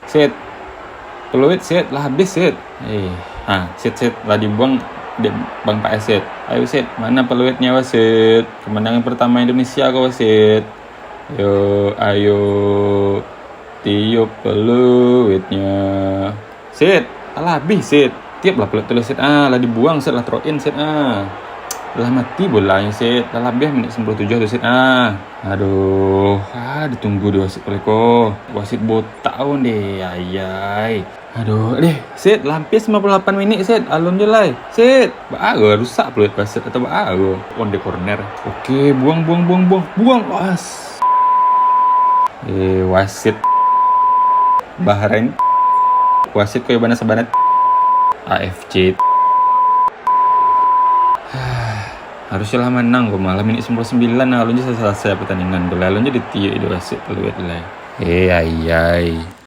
Sit. Peluit sit lah habis sit. Sit lah dibuang Bang Pak Sit. Ayo sit, mana peluitnya wasit? Kemenangan pertama Indonesia kau wasit. Ayo tiup peluitnya. Sit, alah habis sit. Tiap lah peluit sit lah dibuang sit lah throw in sit lah mati bolanya sit. Dah lebih menit 97 tu sit Aduh, ditunggu di wasit peleko. Wasit botak pun deh, ayai. Aduh, sit, lampis 58 minit, sit. Alun je lah, sit. Baru rusak peluit wasit atau baru. On the corner. Oke, buang. Was. Wasit Bahrain. Wasit kayak mana sebanyak AFC. Harusnya lah menang kok, malah menit 99 alunnya selesai pertandingan. Alunnya ditiup itu wasit peluit lah. Ayai.